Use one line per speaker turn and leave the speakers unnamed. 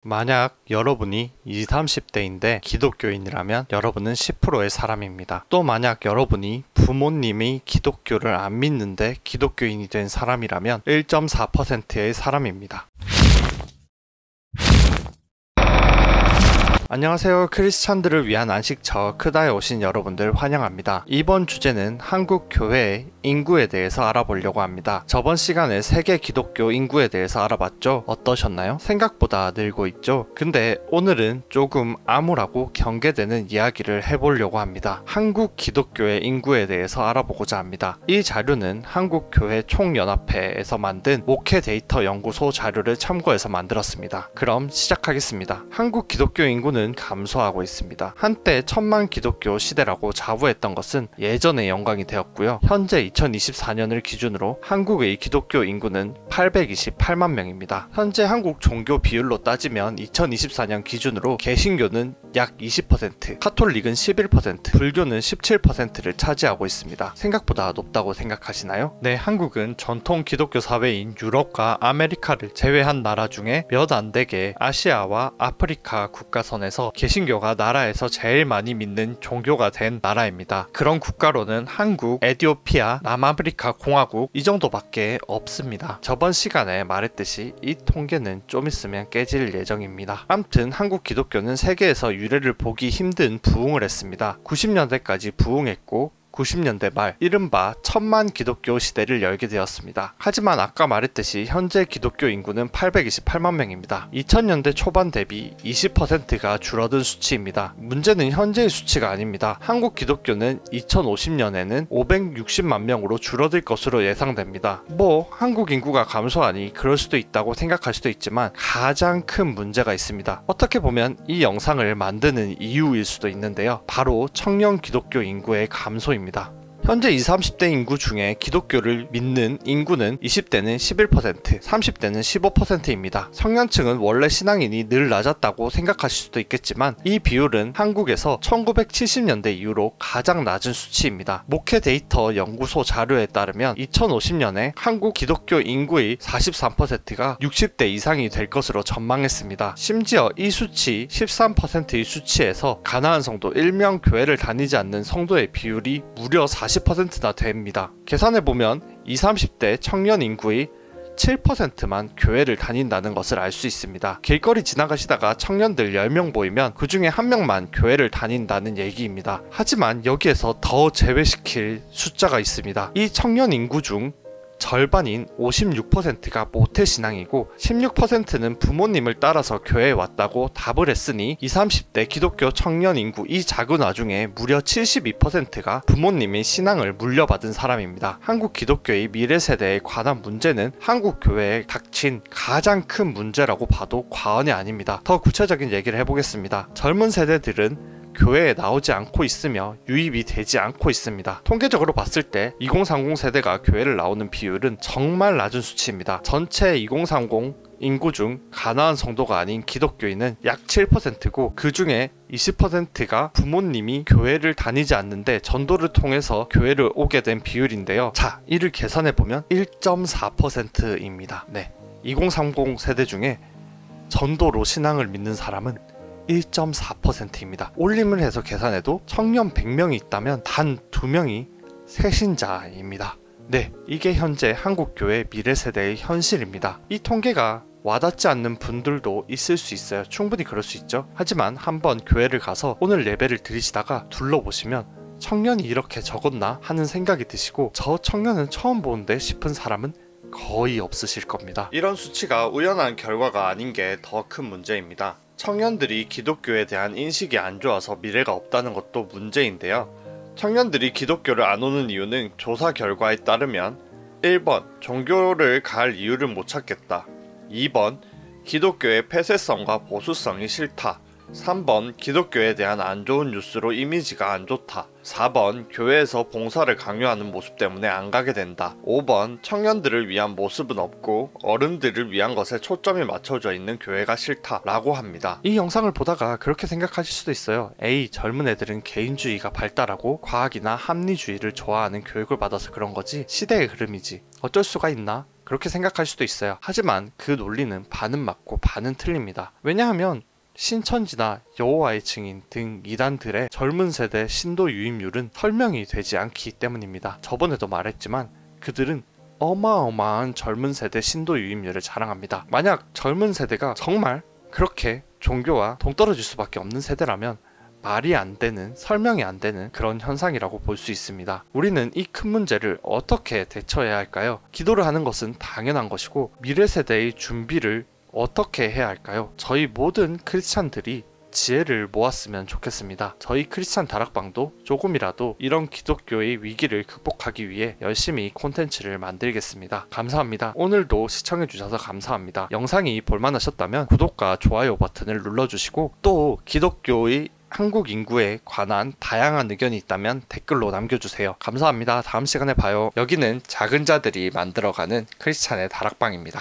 만약 여러분이 20, 30대인데 기독교인이라면 여러분은 10%의 사람입니다. 또 만약 여러분이 부모님이 기독교를 안 믿는데 기독교인이 된 사람이라면 1.4%의 사람입니다. 안녕하세요. 크리스찬들을 위한 안식처 크다에 오신 여러분들 환영합니다. 이번 주제는 한국 교회의 인구에 대해서 알아보려고 합니다. 저번 시간에 세계 기독교 인구에 대해서 알아봤죠? 어떠셨나요? 생각보다 늘고 있죠? 근데 오늘은 조금 암울하고 경계되는 이야기를 해보려고 합니다. 한국 기독교의 인구에 대해서 알아보고자 합니다. 이 자료는 한국교회 총연합회에서 만든 목회 데이터 연구소 자료를 참고해서 만들었습니다. 그럼 시작하겠습니다. 한국 기독교 인구는 감소하고 있습니다. 한때 1000만 기독교 시대라고 자부했던 것은 예전의 영광이 되었고요. 현재 2024년을 기준으로 한국의 기독교 인구는 828만 명입니다. 현재 한국 종교 비율로 따지면 2024년 기준으로 개신교는 약 20%, 카톨릭은 11%, 불교는 17%를 차지하고 있습니다. 생각보다 높다고 생각하시나요? 네, 한국은 전통 기독교 사회인 유럽과 아메리카를 제외한 나라 중에 몇 안 되게 아시아와 아프리카 국가선에서 개신교가 나라에서 제일 많이 믿는 종교가 된 나라입니다. 그런 국가로는 한국, 에티오피아, 남아프리카 공화국 이 정도밖에 없습니다. 저번 시간에 말했듯이 이 통계는 좀 있으면 깨질 예정입니다. 암튼 한국 기독교는 세계에서 유례를 보기 힘든 부흥을 했습니다. 90년대까지 부흥했고 90년대 말 이른바 1000만 기독교 시대를 열게 되었습니다. 하지만 아까 말했듯이 현재 기독교 인구는 828만 명입니다. 2000년대 초반 대비 20%가 줄어든 수치입니다. 문제는 현재의 수치가 아닙니다. 한국 기독교는 2050년에는 560만 명으로 줄어들 것으로 예상됩니다. 한국 인구가 감소하니 그럴 수도 있다고 생각할 수도 있지만 가장 큰 문제가 있습니다. 어떻게 보면 이 영상을 만드는 이유일 수도 있는데요. 바로 청년 기독교 인구의 감소입니다. 현재 20, 30대 인구 중에 기독교를 믿는 인구는 20대는 11%, 30대는 15%입니다. 청년층은 원래 신앙인이 늘 낮았다고 생각하실 수도 있겠지만 이 비율은 한국에서 1970년대 이후로 가장 낮은 수치입니다. 목회 데이터 연구소 자료에 따르면 2050년에 한국 기독교 인구의 43%가 60대 이상이 될 것으로 전망했습니다. 심지어 이 수치 13%의 수치에서 가나안 성도 1명 교회를 다니지 않는 성도의 비율이 무려 40%나 됩니다. 계산해보면 20, 30대 청년 인구의 7%만 교회를 다닌다는 것을 알 수 있습니다. 길거리 지나가시다가 청년들 10명 보이면 그 중에 1명만 교회를 다닌다는 얘기입니다. 하지만 여기에서 더 제외시킬 숫자가 있습니다. 이 청년 인구 중 절반인 56%가 모태신앙이고 16%는 부모님을 따라서 교회에 왔다고 답을 했으니 20, 30대 기독교 청년 인구 이 작은 와중에 무려 72%가 부모님의 신앙을 물려받은 사람입니다. 한국 기독교의 미래 세대에 관한 문제는 한국 교회에 닥친 가장 큰 문제라고 봐도 과언이 아닙니다. 더 구체적인 얘기를 해보겠습니다. 젊은 세대들은 교회에 나오지 않고 있으며 유입이 되지 않고 있습니다. 통계적으로 봤을 때 2030 세대가 교회를 나오는 비율은 정말 낮은 수치입니다. 전체 2030 인구 중 가나안 성도가 아닌 기독교인은 약 7%고 그 중에 20%가 부모님이 교회를 다니지 않는데 전도를 통해서 교회를 오게 된 비율인데요. 자, 이를 계산해보면 1.4%입니다. 네, 2030 세대 중에 전도로 신앙을 믿는 사람은 1.4%입니다. 올림을 해서 계산해도 청년 100명이 있다면 단 2명이 새신자입니다. 네, 이게 현재 한국교회 미래세대의 현실입니다. 이 통계가 와닿지 않는 분들도 있을 수 있어요. 충분히 그럴 수 있죠. 하지만 한번 교회를 가서 오늘 예배를 드리시다가 둘러보시면 청년이 이렇게 적었나 하는 생각이 드시고 저 청년은 처음 보는데 싶은 사람은 거의 없으실 겁니다. 이런 수치가 우연한 결과가 아닌 게 더 큰 문제입니다. 청년들이 기독교에 대한 인식이 안 좋아서 미래가 없다는 것도 문제인데요. 청년들이 기독교를 안 오는 이유는 조사 결과에 따르면 1번 종교를 갈 이유를 못 찾겠다, 2번 기독교의 폐쇄성과 보수성이 싫다, 3번 기독교에 대한 안 좋은 뉴스로 이미지가 안 좋다, 4번 교회에서 봉사를 강요하는 모습 때문에 안 가게 된다, 5번 청년들을 위한 모습은 없고 어른들을 위한 것에 초점이 맞춰져 있는 교회가 싫다 라고 합니다. 이 영상을 보다가 그렇게 생각하실 수도 있어요. 에이, 젊은 애들은 개인주의가 발달하고 과학이나 합리주의를 좋아하는 교육을 받아서 그런 거지 시대의 흐름이지 어쩔 수가 있나? 그렇게 생각할 수도 있어요. 하지만 그 논리는 반은 맞고 반은 틀립니다. 왜냐하면 신천지나 여호와의 증인 등 이단들의 젊은 세대 신도 유입률은 설명이 되지 않기 때문입니다. 저번에도 말했지만 그들은 어마어마한 젊은 세대 신도 유입률을 자랑합니다. 만약 젊은 세대가 정말 그렇게 종교와 동떨어질 수밖에 없는 세대라면 말이 안 되는, 설명이 안 되는 그런 현상이라고 볼 수 있습니다. 우리는 이 큰 문제를 어떻게 대처해야 할까요? 기도를 하는 것은 당연한 것이고 미래 세대의 준비를 어떻게 해야 할까요? 저희 모든 크리스찬들이 지혜를 모았으면 좋겠습니다. 저희 크리스찬 다락방도 조금이라도 이런 기독교의 위기를 극복하기 위해 열심히 콘텐츠를 만들겠습니다. 감사합니다. 오늘도 시청해주셔서 감사합니다. 영상이 볼만하셨다면 구독과 좋아요 버튼을 눌러주시고 또 기독교의 한국 인구에 관한 다양한 의견이 있다면 댓글로 남겨주세요. 감사합니다. 다음 시간에 봐요. 여기는 작은 자들이 만들어가는 크리스찬의 다락방입니다.